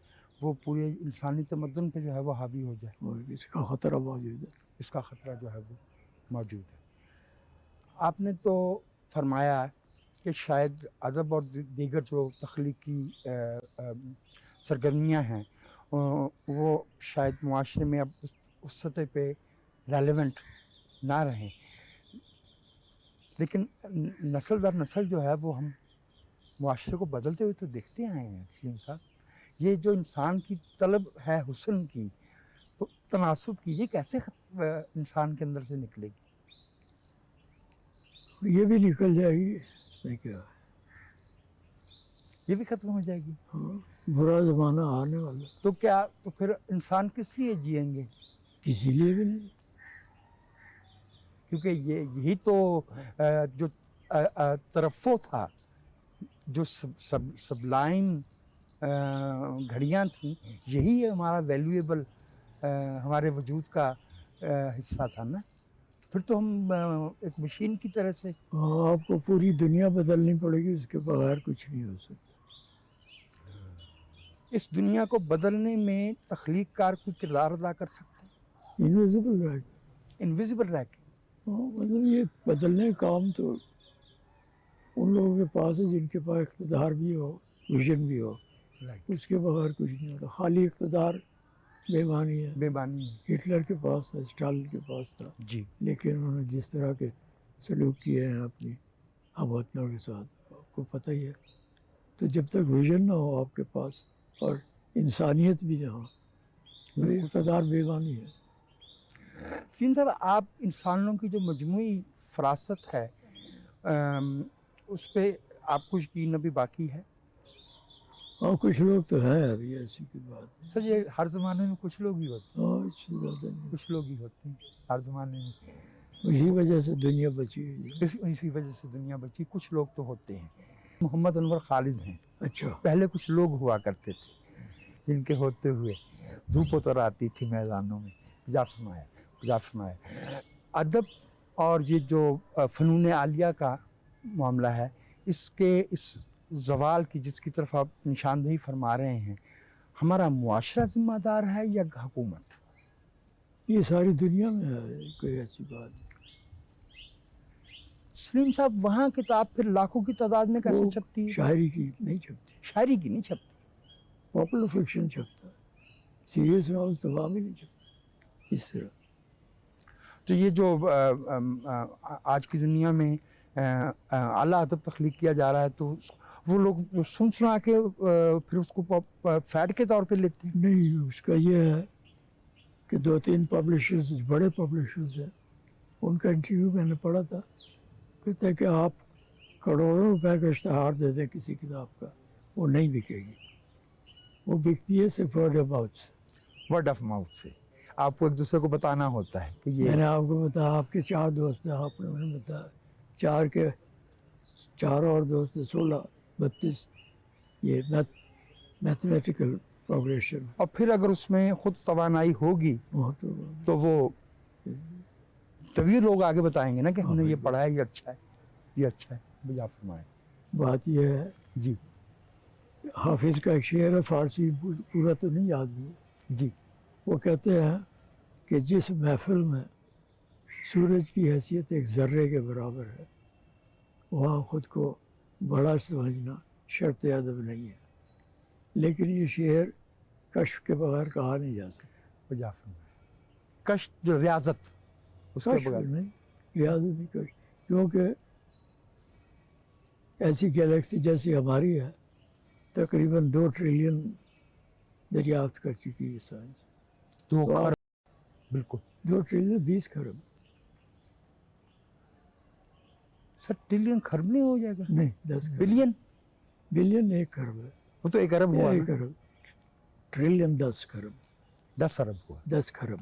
وہ پورے انسانی تمدن پہ جو ہے وہ حاوی ہو جائے؟ اور اس کا خطرہ موجود ہے. اس کا خطرہ جو ہے وہ موجود ہے. آپ نے تو فرمایا کہ شاید ادب اور دیگر جو تخلیقی سرگرمیاں ہیں وہ شاید معاشرے میں اب اس سطح پہ ریلیونٹ نہ رہیں, لیکن نسل در نسل جو ہے وہ ہم معاشرے کو بدلتے ہوئے تو دیکھتے آئے ہیں. سلیم صاحب, یہ جو انسان کی طلب ہے حسن کی, تناسب کی, یہ کیسے انسان کے اندر سے نکلے گی؟ یہ بھی نکل جائے گی, میں کیا, یہ بھی ختم ہو جائے گی. برا زمانہ آنے والا. تو کیا تو پھر انسان کس لیے جئیں گے؟ کسی لیے بھی نہیں. کیونکہ یہی تو جو ترفع تھا, جو سبلائم گھڑیاں تھیں, یہی ہمارا ویلیویبل ہمارے وجود کا حصہ تھا نا. پھر تو ہم ایک مشین کی طرح سے. آپ کو پوری دنیا بدلنی پڑے گی, اس کے بغیر کچھ نہیں ہو سکتا. اس دنیا کو بدلنے میں تخلیق کار کوئی کردار ادا کر سکتے ہیں؟ انویزیبل رہ کے. انویزیبل رہ کے. مطلب یہ بدلنے کا کام تو ان لوگوں کے پاس ہے جن کے پاس اقتدار بھی ہو, ویژن بھی ہو. اس کے بغیر کچھ نہیں ہوتا. خالی اقتدار بے معنی ہے. بے معنی ہے. ہٹلر کے پاس تھا, اسٹالن کے پاس تھا, جی, لیکن انہوں نے جس طرح کے سلوک کیے ہیں اپنی ہم وطنوں کے ساتھ, آپ کو پتہ ہی ہے. تو جب تک ویژن نہ ہو آپ کے پاس اور انسانیت بھی نہ ہو, تو اقتدار بے معنی ہے. سین صاحب, آپ انسانوں کی جو مجموعی فراست ہے اس پہ آپ کو یقین ابھی باقی ہے؟ اور کچھ لوگ تو ہیں ابھی, ایسی کوئی بات نہیں. سر یہ ہر زمانے میں کچھ لوگ ہی ہوتے ہیں. اور اس سے زیادہ نہیں. کچھ لوگ ہی ہوتے ہیں ہر زمانے میں. اسی وجہ سے دنیا بچی ہوئی ہے. اسی وجہ سے دنیا بچی. کچھ لوگ تو ہوتے ہیں. محمد انور خالد ہیں. اچھا. پہلے کچھ لوگ ہوا کرتے تھے جن کے ہوتے ہوئے دھوپ اتر آتی تھی میدانوں میں. جا فرمایا. ادب اور یہ جو فنون عالیہ کا معاملہ ہے, اس زوال کی جس کی طرف آپ نشاندہی فرما رہے ہیں, ہمارا معاشرہ ذمہ دار ہے یا حکومت؟ یہ ساری دنیا میں ہے, کوئی ایسی بات نہیں. سلیم صاحب, وہاں کتاب پھر لاکھوں کی تعداد میں کیسے چھپتی ہے؟ شاعری کی نہیں چھپتی. شاعری کی نہیں چھپتی, پاپولر فکشن چھپتا ہے. سیریس ناول تمام ہی نہیں چھپتا اس طرح. تو یہ جو آج کی دنیا میں اعلیٰ ادب تخلیق کیا جا رہا ہے, تو وہ لوگ سنا کے پھر اس کو فیڈ کے طور پہ لیتے ہیں؟ نہیں, اس کا یہ ہے کہ 2-3 پبلشرز, بڑے پبلشرز ہیں, ان کا انٹرویو میں نے پڑھا تھا. کہتے ہیں کہ آپ کروڑوں روپے کا اشتہار دے دیں کسی کتاب کا, وہ نہیں بکے گی. وہ بکتی ہے صرف ورڈ آف ماؤتھ سے. ورڈ آف ماؤتھ سے آپ کو ایک دوسرے کو بتانا ہوتا ہے کہ یہ. میں نے آپ کو بتایا, آپ کے 4 دوست ہیں, آپ نے بتایا 4 کے 4 اور دوست ہیں, 16, 32. یہ میتھمیٹیکل پروگریشن. اور پھر اگر اس میں خود توانائی ہوگی تو وہ تبھی لوگ آگے بتائیں گے نا کہ ہم نے یہ پڑھا ہے, یہ اچھا ہے, یہ اچھا ہے. بجا فرمائے. بات یہ ہے جی, حافظ کا ایک شعر ہے, فارسی پورا تو نہیں یاد ہے. جی, وہ کہتے ہیں کہ جس محفل میں سورج کی حیثیت ایک ذرے کے برابر ہے, وہاں خود کو بڑا سمجھنا شرط ادب نہیں ہے. لیکن یہ شعر کشف کے بغیر کہا نہیں جا سکتا. بجا فرمائے. کشف جو ریاضت, اس کے بغیر نہیں, ریاضت نہیں کشف. کیونکہ ایسی گیلیکسی جیسی ہماری ہے تقریباً 2 ٹریلین دریافت کر چکی ہے سائنس. 2 خرب, بالکل 2 ٹریلین 20 خرب. سر ٹریلین خرب نہیں ہو جائے گا؟ نہیں, 10 خرب. بلین 1 خرب ہے. وہ تو 1 ارب ہوا. 1 ارب. ٹریلین 10 خرب. 10 ارب ہوا. 10 خرب.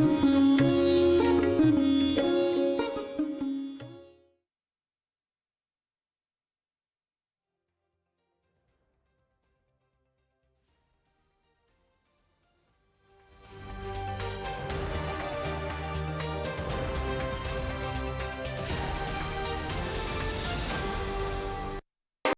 ہے۔